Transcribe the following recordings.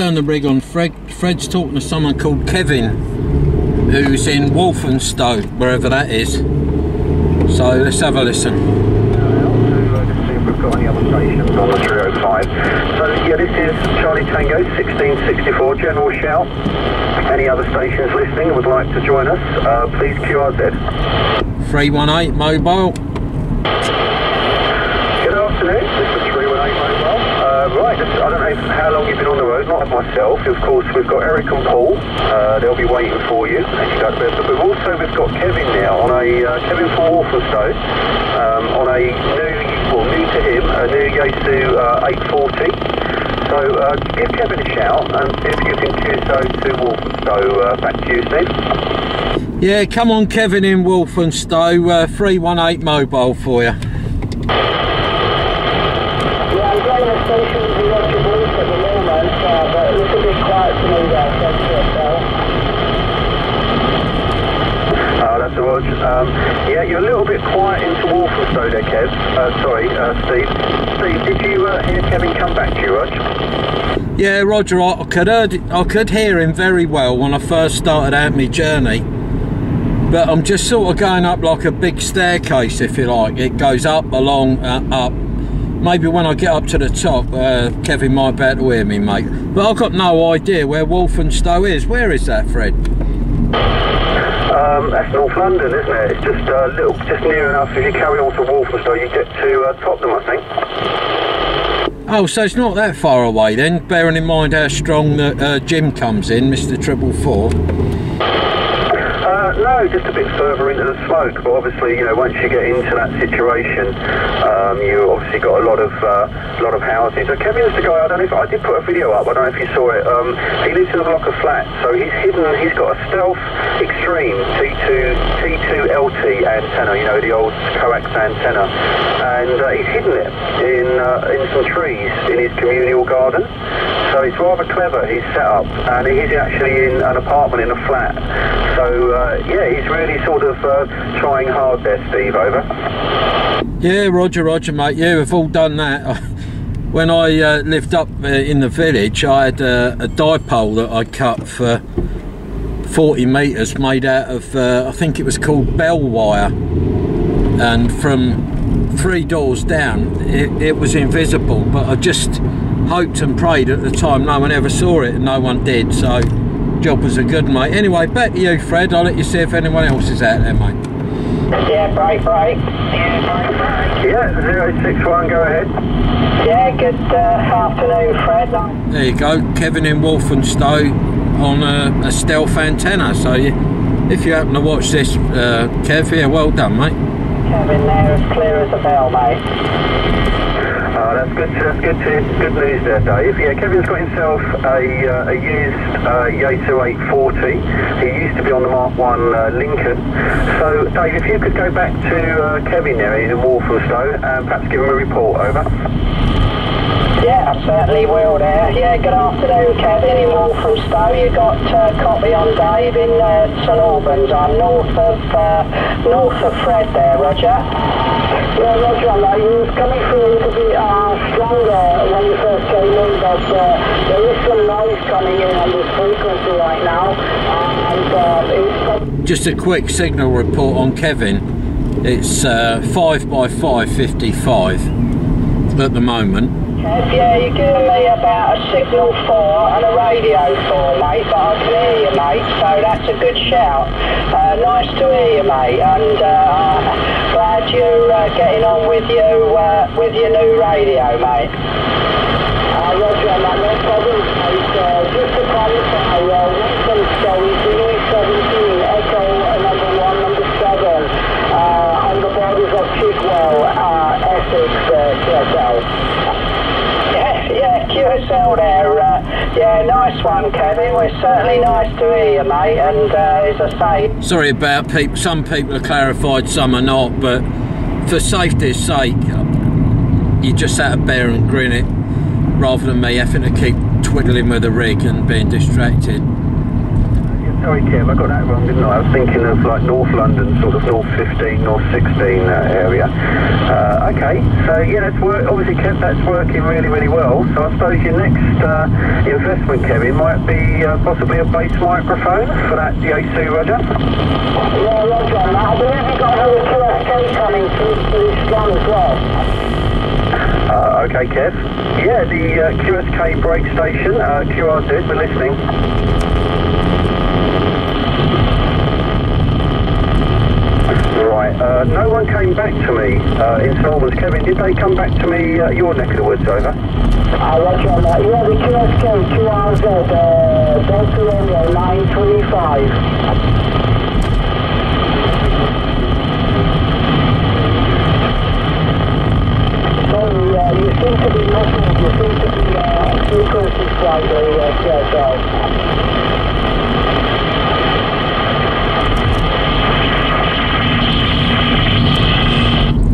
Turn the rig on. Fred's talking to someone called Kevin, who's in Walthamstow, wherever that is. So let's have a listen. We've got any other stations on the 305. So yeah, this is Charlie Tango 1664 General Shout. Any other stations listening and would like to join us, please QRZ. 318 mobile. Good afternoon, this is 318 mobile. Right, I don't know how long you've been on the road, not myself. Of course, we've got Eric and Paul. They'll be waiting for you. But we've got Kevin now on a Kevin from Walthamstow on a new to him, a new Yaesu 840. So give Kevin a shout and see if you can QSO to Walthamstow. Back to you, Steve. Yeah, come on, Kevin in Walthamstow. 318 mobile for you. Station is Roger Bruce at the moment, but a little bit quiet to me there, that's a Roger. Yeah, you're a little bit quiet into Walthamstow there, Kev. Steve. Steve, did you hear Kevin come back to you, Roger? Yeah, Roger, I could hear him very well when I first started out my journey. But I'm just sort of going up like a big staircase, if you like. It goes up, along, up. Maybe when I get up to the top, Kevin might be able to hear me, mate. But I've got no idea where Walthamstow is. Where is that, Fred? That's North London, isn't it? It's just just near enough. If you carry on to Walthamstow, you get to Tottenham, I think. Oh, so it's not that far away then, bearing in mind how strong Jim comes in, Mr. 444. No, just a bit further into the smoke, but obviously, you know, once you get into that situation, you obviously got a lot of houses. So Kevin's the guy, I don't know if I did put a video up, I don't know if you saw it. He lives in a block of flats, so he's hidden, he's got a Stealth Extreme T2LT antenna, you know, the old coax antenna, and he's hidden it in some trees in his communal garden. So it's rather clever, his setup, and he's actually in an apartment in a flat. So yeah, he's really sort of trying hard there, Steve, over. Yeah, Roger, mate, yeah, we've all done that. When I lived up in the village, I had a dipole that I cut for 40 metres made out of, I think it was called bell wire. And from 3 doors down, it was invisible, but I just hoped and prayed at the time no one ever saw it, and no one did, so job was a good, mate. Anyway, back to you, Fred. I'll let you see if anyone else is out there, mate. Yeah, break. Yeah, 061, go ahead. Yeah, good afternoon, Fred. There you go, Kevin in Walthamstow on a stealth antenna. So if you happen to watch this, Kev, yeah, well done, mate. Kevin there, as clear as a bell, mate. That's good news there, Dave. Yeah, Kevin's got himself a used Yaesu 840. He used to be on the Mark 1 Lincoln. So, Dave, if you could go back to Kevin there, he's in Walthamstow, and perhaps give him a report, over. Yeah, I certainly will there. Yeah, good afternoon, Kevin in Walthamstow. You got copy on Dave in St Albans. I'm north of Fred there, Roger. Yeah, Roger, mate, you was coming through a bit stronger when you first came in, but there is some noise coming in on this frequency right now, and just a quick signal report on Kevin. It's 5x555 at the moment. Yeah, you're giving me about a signal 4 and a radio 4, mate, but I can hear you, mate, so that's a good shout. Nice to hear you, mate, and glad you're getting on with your new radio, mate. Roger, mate, no problem, mate. Just to clarify, Walthamstow is Louis 17, Echo number 1, number 7, on the borders of Chigwell, Essex, QSL. Yeah, QSL there. Yeah, nice one, Kevin. We're certainly nice to hear you, mate. And as I say, sorry about people. Some people are clarified, some are not. But for safety's sake, you just sat up there and grin it, rather than me having to keep twiddling with the rig and being distracted. sorry Kev, I got that wrong, didn't I? I was thinking of like North London, sort of North 15, North 16 area. Okay, so yeah, that's obviously Kev, that's working really, really well. So I suppose your next investment, Kevin, might be possibly a base microphone for that DA2, Roger? Yeah, Roger, I believe you've got another QSK coming to this one as well. Okay, Kev. Yeah, the QSK brake station, QRZ, we're listening. Right, no one came back to me in Salmons. Kevin, did they come back to me your neck of the woods, over? Roger on that. Yeah, the QSK, QRZ, Delta Romeo 935. You seem to be missing, you seem to be frequency slightly,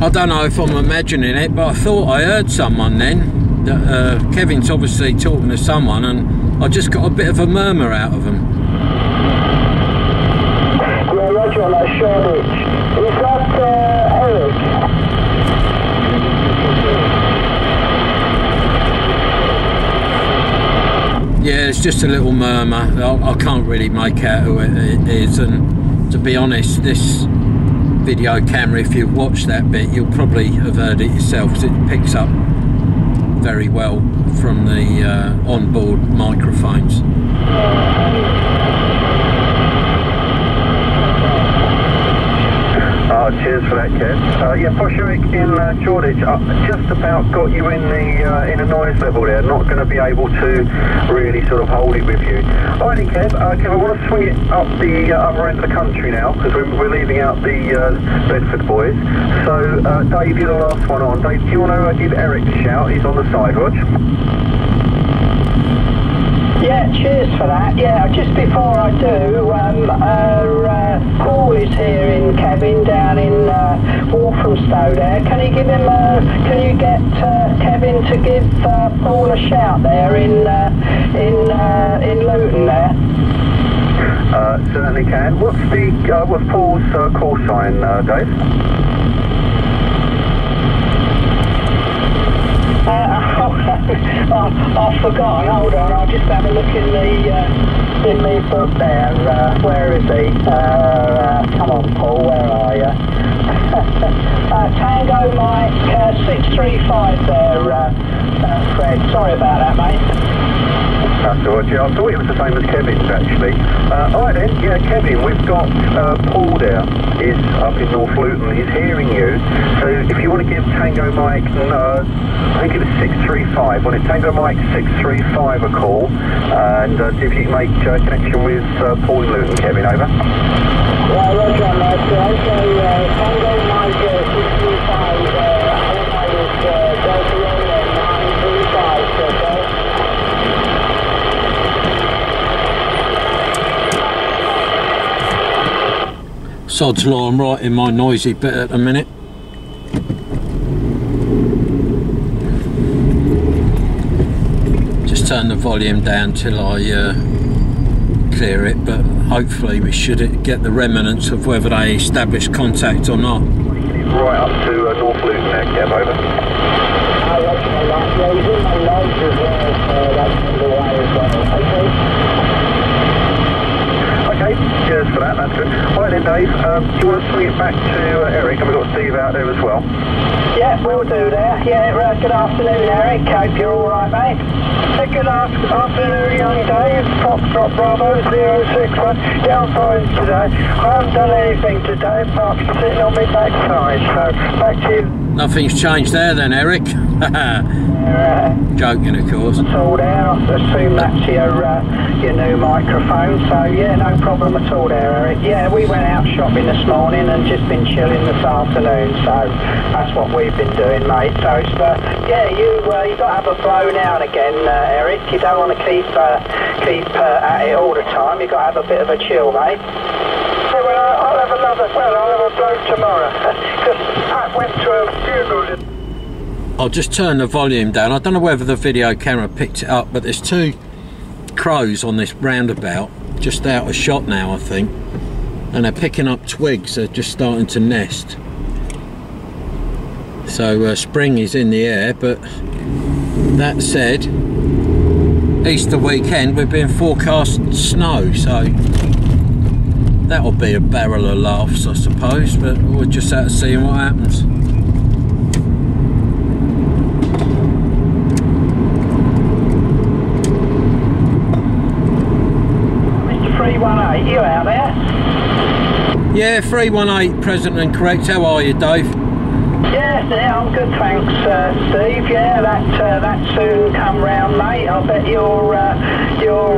I don't know if I'm imagining it, but I thought I heard someone then. Kevin's obviously talking to someone, and I just got a bit of a murmur out of them. Yeah, Roger on that Shoreditch. Is that Eric? Yeah, it's just a little murmur. I can't really make out who it is, and to be honest, this video camera, if you've watched that bit, you'll probably have heard it yourself, because it picks up very well from the onboard microphones. Cheers for that, Kev. Yeah, Posh Eric in Shoreditch, just about got you in a noise level there. Not going to be able to really sort of hold it with you. Alrighty, Kev. Kev, I want to swing it up the other end of the country now, because we're leaving out the Bedford boys. So, Dave, you're the last one on. Dave, do you want to give Eric a shout? He's on the side, Rog. Yeah, cheers for that. Yeah, just before I do, Paul is here in Kevin down in Walthamstow there. Can you give him can you get Kevin to give Paul a shout there in Luton there? Certainly can. What's Paul's call sign, Dave? I've forgotten. Hold on, I'll just have a look in the book there. Where is he? Come on, Paul, where are you? Tango Mike 635 there, Fred. Sorry about that, mate. That's all right, yeah, I thought it was the same as Kevin's actually. Alright then, yeah, Kevin, we've got Paul there, is up in North Luton, he's hearing you. So if you want to give Tango Mike, I think it was 635, when it's Tango Mike 635 a call, and see if you can make connection with Paul in Luton, Kevin, over. Yeah, Roger on that. Okay, Tango Mike 635, I think I was Delta Romeo 935, okay? Sod's law, I'm right in my noisy bit at the minute. Just turn the volume down till I clear it, but hopefully we should get the remnants of whether they establish contact or not. Right up to North Luton there, Kev, over. Okay, cheers for that, that's good. Alright then, Dave, do you want to swing it back to Eric, and we've got Steve out there as well? Yeah, we'll do there. Yeah, good afternoon, Eric. Hope you're alright, mate. Good afternoon, young Dave. Foxtrot Bravo 061. Yeah, I'm fine today. I haven't done anything today apart from sitting on my backside, so back to you. Nothing's changed there then, Eric. Joking, of course. It's all there. I assume that's your new microphone, so yeah, no problem at all there, Eric. Yeah, we went out shopping this morning and just been chilling this afternoon, so that's what we've been doing, mate. So it's, yeah, you got to have a blow now and again, Eric. You don't want to keep at it all the time. You got to have a bit of a chill, mate. Well, I'll have a blow tomorrow because I went to a funeral. I'll just turn the volume down. I don't know whether the video camera picked it up, but there's two crows on this roundabout just out of shot now, I think, and they're picking up twigs. They're just starting to nest. So spring is in the air. But that said, Easter weekend we've been forecast snow, so that'll be a barrel of laughs, I suppose. But we'll just have to see what happens. Mr. 318, you out there? Yeah, 318 present and correct. How are you, Dave? Yeah, I'm good, thanks, Steve. Yeah, that soon come round, mate. I bet you're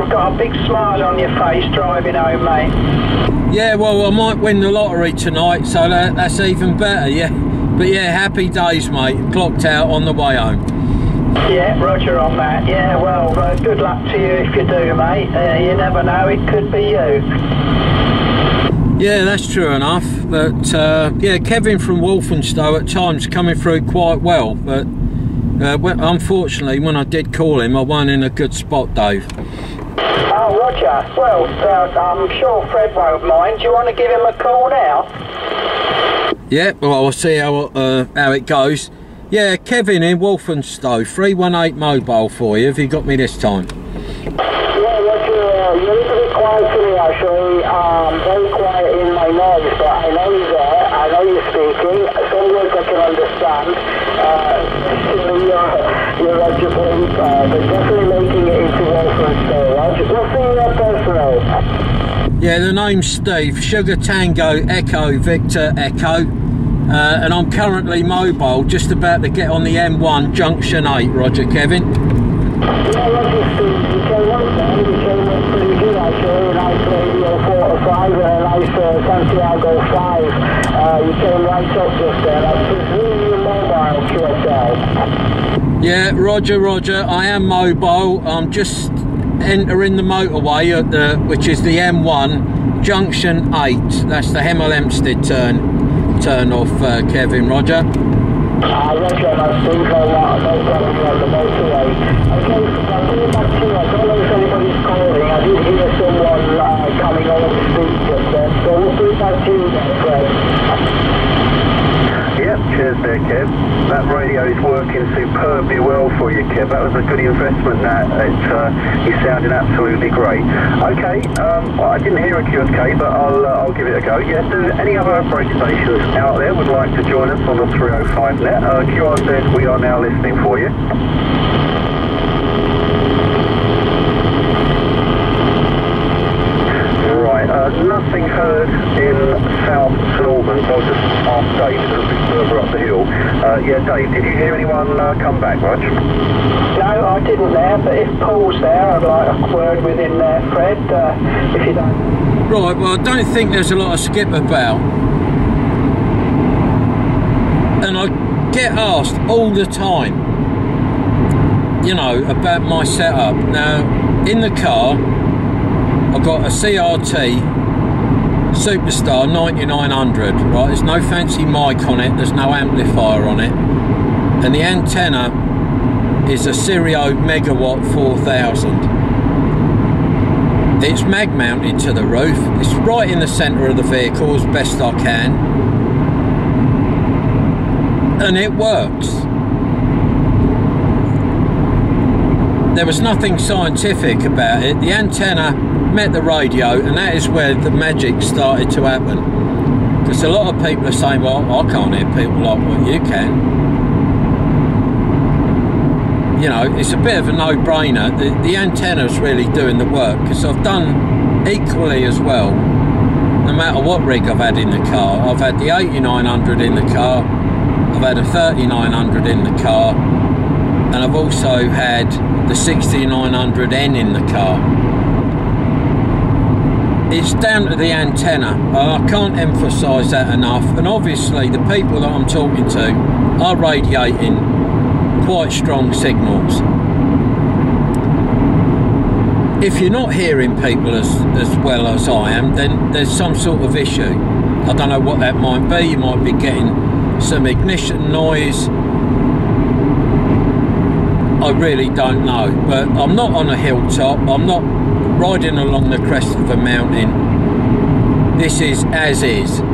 got a big smile on your face driving home, mate. Yeah, well, I might win the lottery tonight, so that's even better. Yeah, but yeah, happy days, mate. Clocked out on the way home. Yeah, roger on that. Yeah, well, good luck to you if you do, mate. You never know, it could be you. Yeah, that's true enough. But yeah, Kevin from Walthamstow at times coming through quite well. But unfortunately, when I did call him, I wasn't in a good spot, Dave. Oh, roger. Well, I'm sure Fred won't mind. Do you want to give him a call now? Yeah, well, I'll see how it goes. Yeah, Kevin in Walthamstow, 318 mobile for you. Have you got me this time? Yeah, roger. You're a little bit quiet to me, actually. Very quiet in my noise, but I know you're there. I know you're speaking. Some words I can understand. You're legible, but definitely making it into Walthamstow. What's your personal? Yeah, the name's Steve, Sugar Tango Echo Victor Echo, and I'm currently mobile, just about to get on the M1 Junction 8. Roger, Kevin. Yeah, roger, Steve. You came up there. You came up pretty good, actually. A nice Radio 45 and a nice Santiago 5. You came right up just there. That's really your mobile QSL. Yeah, roger. I am mobile. I'm just entering the motorway at which is the M1 Junction 8. That's the Hemel Hempstead turn off, Kevin. Roger. Roger, I think no problem on the motorway. Okay, I'm going back to you. I don't know if anybody's calling. I did hear someone coming on the street just then, so we'll be back to you then, Fred. Yep, cheers there, Kev. That radio is working superbly well for you, Kev. That was a good investment, that. You sounded absolutely great. Okay, well, I didn't hear a QSK, but I'll give it a go. Yeah, do any other break stations out there would like to join us on the 305 net? QRZ, we are now listening for you. Right, nothing heard in South St Albans. I'll just ask Dave a little bit further up the hill. Yeah, Dave, did you hear anyone come back, Rog? No, I didn't there, but if Paul's there, I'd like a word with him there, Fred, if you don't. Right, well, I don't think there's a lot of skip about. And I get asked all the time, you know, about my setup. Now, in the car, I've got a CRT Superstar 9900, right? There's no fancy mic on it, there's no amplifier on it, and the antenna is a Sirio Megawatt 4000. It's mag mounted to the roof, it's right in the centre of the vehicle as best I can, and it works. There was nothing scientific about it. The antenna met the radio, and that is where the magic started to happen. Because a lot of people are saying, well, I can't hear people like what you can. You know, it's a bit of a no-brainer. The antenna's really doing the work, because I've done equally as well, no matter what rig I've had in the car. I've had the 8900 in the car, I've had a 3900 in the car, and I've also had the 6900N in the car. It's down to the antenna. I can't emphasise that enough, and obviously the people that I'm talking to are radiating quite strong signals. If you're not hearing people as well as I am, then there's some sort of issue. I don't know what that might be. You might be getting some ignition noise. I really don't know, but I'm not on a hilltop, I'm not riding along the crest of a mountain. This is as is.